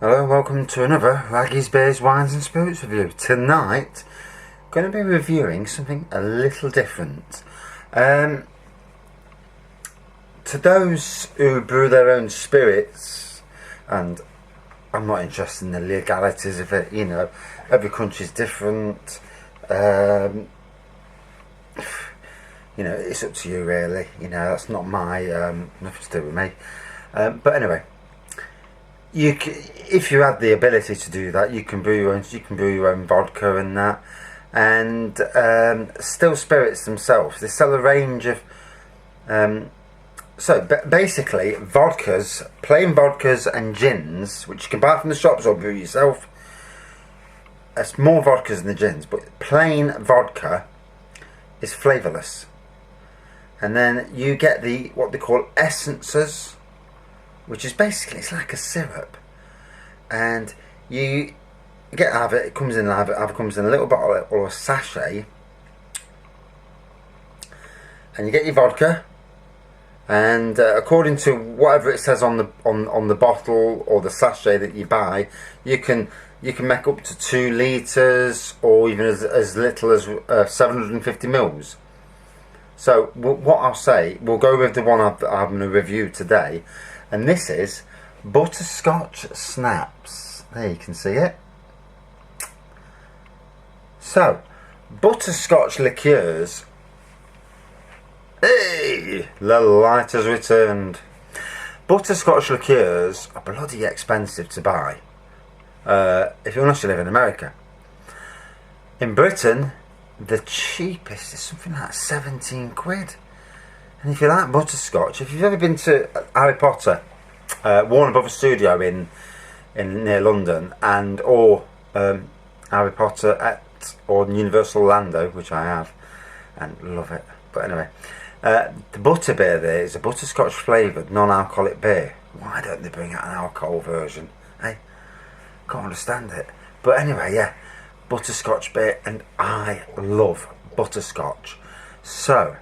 Hello and welcome to another Raggy's Beers, Wines and Spirits review. Tonight, going to be reviewing something a little different. To those who brew their own spirits, and I'm not interested in the legalities of it, you know, every country's different. You know, it's up to you really, you know, that's not my, nothing to do with me. But anyway, if you had the ability to do that, you can brew your own vodka and that, and still spirits themselves. They sell a range of basically vodkas, plain vodkas and gins, which you can buy from the shops or brew yourself. It's more vodkas than the gins, but plain vodka is flavourless, and then you get what they call essences, which is basically, it's like a syrup, and you get either it comes in a little bottle or a sachet, and you get your vodka, and according to whatever it says on the bottle or the sachet that you buy, you can make up to 2 litres or even as little as 750 mils. So what I'll say, we'll go with the one I'm going to review today. And this is Butterscotch Schnapps. There, you can see it. So, butterscotch liqueurs. Hey, the light has returned. Butterscotch liqueurs are bloody expensive to buy. Unless you live in America. In Britain, the cheapest is something like 17 quid. And if you like butterscotch, if you've ever been to Harry Potter, Warner Brothers Studio in near London, or Harry Potter or Universal Orlando, which I have, and love it. But anyway, the butter beer there is a butterscotch flavoured non-alcoholic beer. Why don't they bring out an alcohol version? Hey, can't understand it. But anyway, yeah, butterscotch beer, and I love butterscotch. So,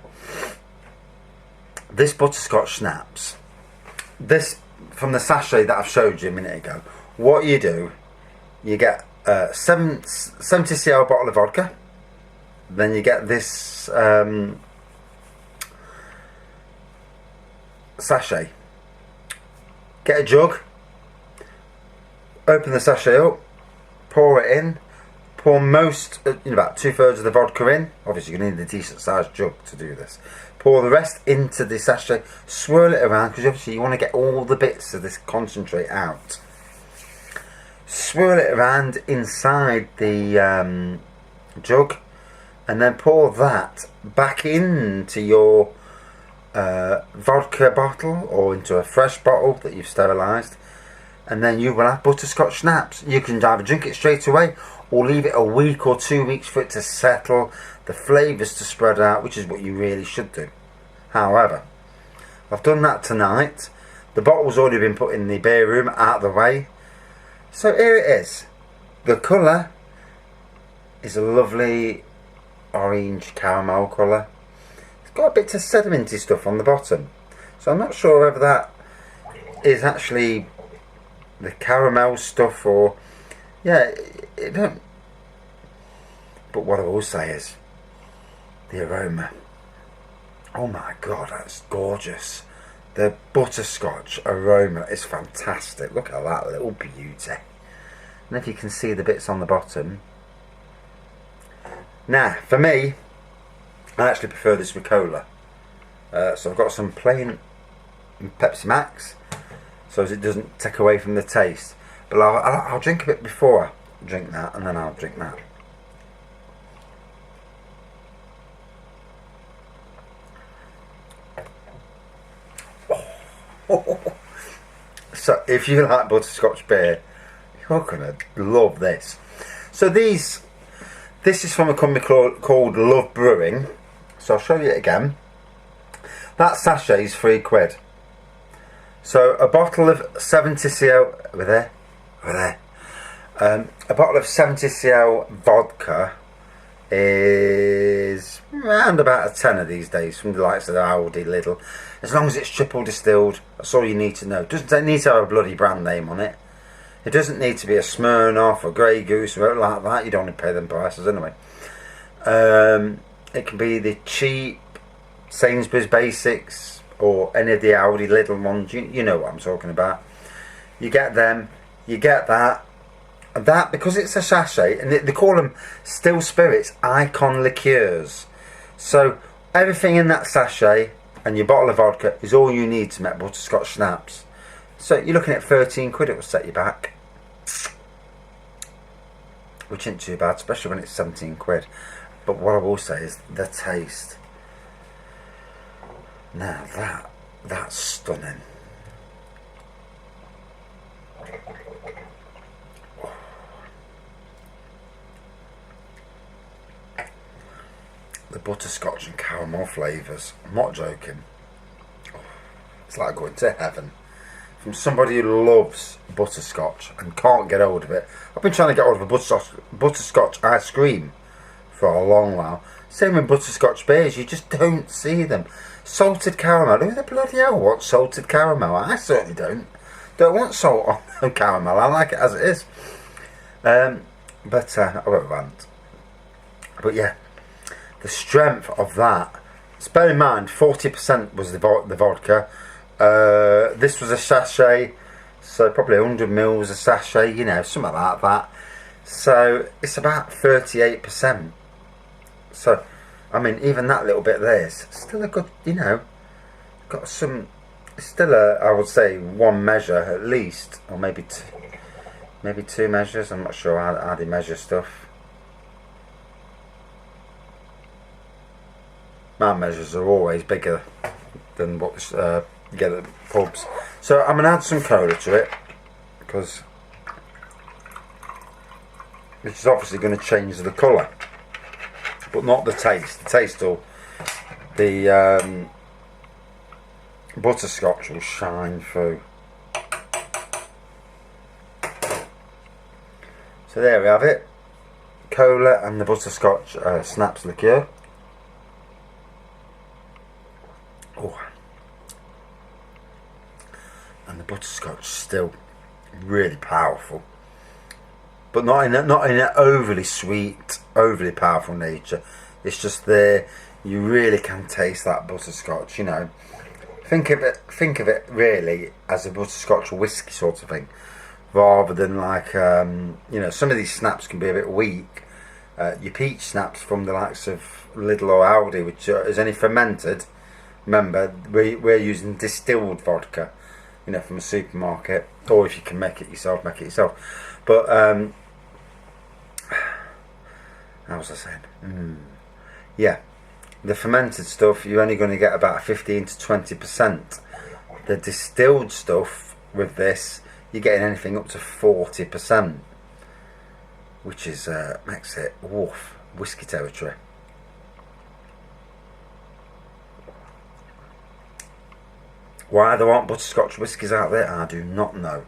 this butterscotch schnapps, this from the sachet that I've showed you a minute ago, what you do, you get a 70cl bottle of vodka, then you get this sachet, get a jug, open the sachet up, pour it in, pour about 2/3 of the vodka in. Obviously you need a decent sized jug to do this. Pour the rest into the sachet, swirl it around, because obviously you want to get all the bits of this concentrate out. Swirl it around inside the jug, and then pour that back into your vodka bottle or into a fresh bottle that you've sterilised, and then you will have butterscotch schnapps. You can either drink it straight away or leave it a week or 2 weeks for it to settle, the flavours to spread out, which is what you really should do. However, I've done that tonight. The bottle's already been put in the beer room, out of the way. So here it is. The colour is a lovely orange caramel colour. It's got a bit of sedimenty stuff on the bottom, so I'm not sure whether that is actually the caramel stuff or, yeah, but what I will say is the aroma. Oh my god, that's gorgeous. The butterscotch aroma is fantastic. Look at that little beauty. And if you can see the bits on the bottom. Now, for me, I actually prefer this with cola. So I've got some plain Pepsi Max, so as it doesn't take away from the taste. But I'll drink a bit before I drink that, and then I'll drink that. So if you like butterscotch beer, you're gonna love this. So this is from a company called Love Brewing. So I'll show you it again. That sachet is £3. So a bottle of 70cl, a bottle of 70cl vodka is around about a tenner these days from the likes of the Aldi, Lidl. As long as it's triple distilled, that's all you need to know. Doesn't need to have a bloody brand name on it. It doesn't need to be a Smirnoff or Grey Goose or anything like that. You don't want to pay them prices anyway. It can be the cheap Sainsbury's Basics or any of the Audi little ones. You know what I'm talking about. You get them. You get that. And that, because it's a sachet, and they call them Still Spirits Icon Liqueurs. So everything in that sachet and your bottle of vodka is all you need to make butterscotch schnapps. So you're looking at 13 quid, it will set you back. Which isn't too bad, especially when it's 17 quid. But what I will say is the taste. Now that's stunning. The butterscotch and caramel flavours, I'm not joking. It's like going to heaven. From somebody who loves butterscotch and can't get hold of it. I've been trying to get hold of a butterscotch ice cream for a long while. Same with butterscotch beers, you just don't see them. Salted caramel, who the bloody hell wants salted caramel? I certainly don't want salt on caramel, I like it as it is. I won't rant. But yeah, the strength of that. So bear in mind, 40% was the vodka. This was a sachet, so probably 100 mils a sachet, you know, something like that. So it's about 38%. So, I mean, even that little bit there's still a good, you know, got some. It's still I would say one measure at least, or maybe two measures. I'm not sure how they measure stuff. My measures are always bigger than what you get at the pubs. So I'm going to add some cola to it, because which is obviously going to change the colour, but not the taste. The taste will, the butterscotch will shine through. So there we have it, cola and the butterscotch schnapps liqueur. Oh, and the butterscotch still really powerful, but not in an overly sweet, overly powerful nature. It's just there. You really can taste that butterscotch. You know, think of it really as a butterscotch whiskey sort of thing, rather than like you know, some of these schnapps can be a bit weak. Your peach schnapps from the likes of Lidl or Aldi, which is only fermented. Remember, we're using distilled vodka, you know, from a supermarket, or if you can make it yourself, make it yourself. But how was I saying? Yeah, the fermented stuff, you're only going to get about 15 to 20%. The distilled stuff with this, you're getting anything up to 40%, which is makes it whiskey territory. Why there aren't butterscotch whiskies out there, I do not know.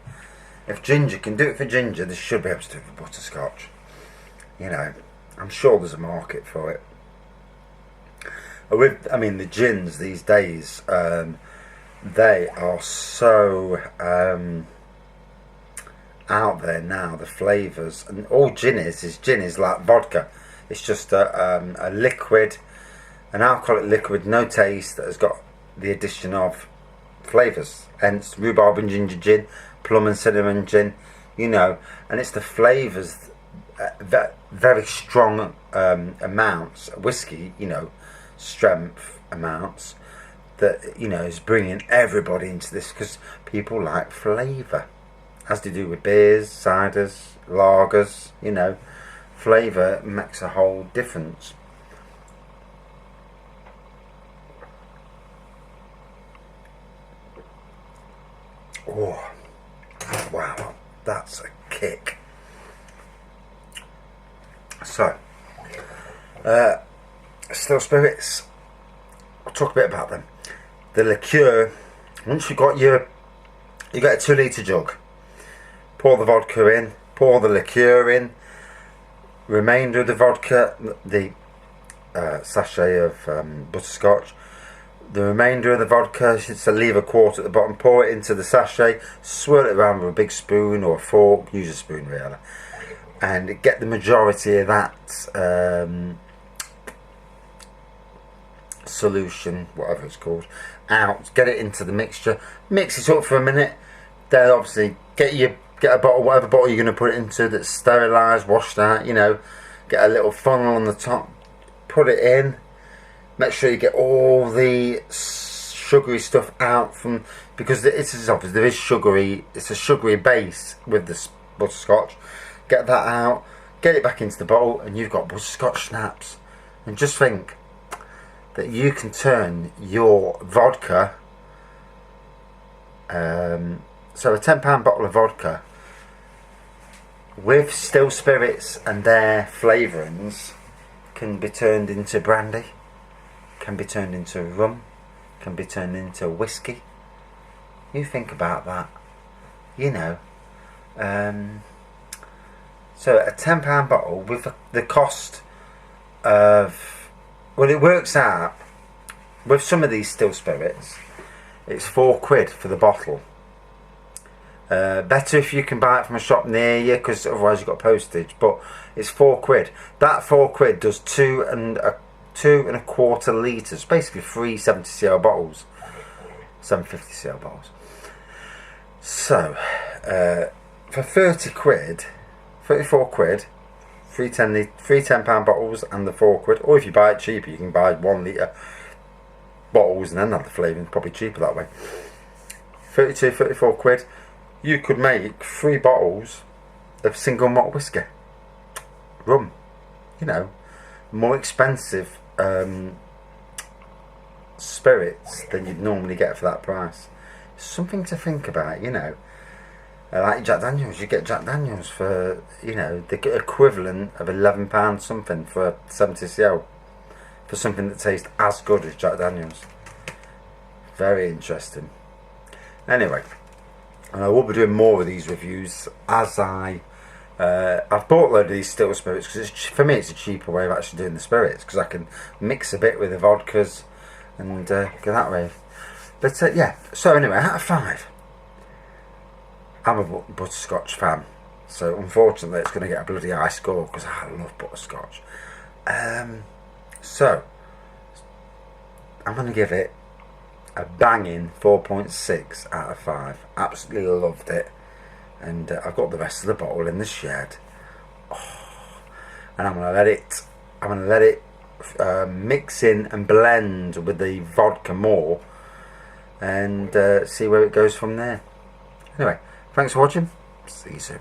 If ginger can do it for ginger, they should be able to do it for butterscotch. You know, I'm sure there's a market for it. I mean, the gins these days, they are so out there now, the flavours. And all gin is like vodka. It's just a liquid, an alcoholic liquid, no taste, that has got the addition of flavours, hence rhubarb and ginger gin, plum and cinnamon gin, you know, and it's the flavours, very strong amounts, whiskey, you know, strength amounts, that, you know, is bringing everybody into this, because people like flavour, as they do with beers, ciders, lagers, you know, flavour makes a whole difference. Oh, wow, that's a kick. So, still spirits, I'll talk a bit about them. The liqueur, once you've got you get a 2 litre jug, pour the vodka in, pour the liqueur in, remainder of the vodka, the sachet of butterscotch, the remainder of the vodka, so leave a quart at the bottom, pour it into the sachet, swirl it around with a big spoon or a fork, use a spoon really, and get the majority of that solution, whatever it's called, out. Get it into the mixture, mix it up for a minute, then obviously get a bottle, whatever bottle you're going to put it into that's sterilised, washed out, you know, get a little funnel on the top, put it in. Make sure you get all the sugary stuff out from, because it's obvious there is sugary. It's a sugary base with the butterscotch. Get that out, get it back into the bottle, and you've got butterscotch schnapps. And just think that you can turn your vodka. So a £10 bottle of vodka with still spirits and their flavourings can be turned into brandy. Can be turned into rum, can be turned into whiskey. You think about that, you know. So a £10 bottle with the cost of, well, it works out with some of these still spirits, it's £4 for the bottle. Better if you can buy it from a shop near you, because otherwise you've got postage, but it's £4. That £4 does 2.25 litres, basically 3 70cl bottles, 750cl bottles. So for 30 quid, 34 quid, three £10 bottles and the £4, or if you buy it cheaper you can buy 1 litre bottles and then add the flavouring, probably cheaper that way. 34 quid, you could make 3 bottles of single malt whiskey, rum, you know, more expensive spirits than you'd normally get for that price. Something to think about, you know. Like Jack Daniels, you get Jack Daniels for, you know, the equivalent of £11 something for 70cl for something that tastes as good as Jack Daniels. Very interesting. Anyway, and I will be doing more of these reviews as I've bought a load of these still spirits because for me it's a cheaper way of actually doing the spirits, because I can mix a bit with the vodkas and go that way. But yeah, so anyway, out of 5, I'm a butterscotch fan, so unfortunately it's going to get a bloody high score because I love butterscotch. So I'm going to give it a banging 4.6 out of 5. Absolutely loved it. And I've got the rest of the bottle in the shed. And I'm going to let it mix in and blend with the vodka more, and see where it goes from there. Anyway, thanks for watching. See you soon.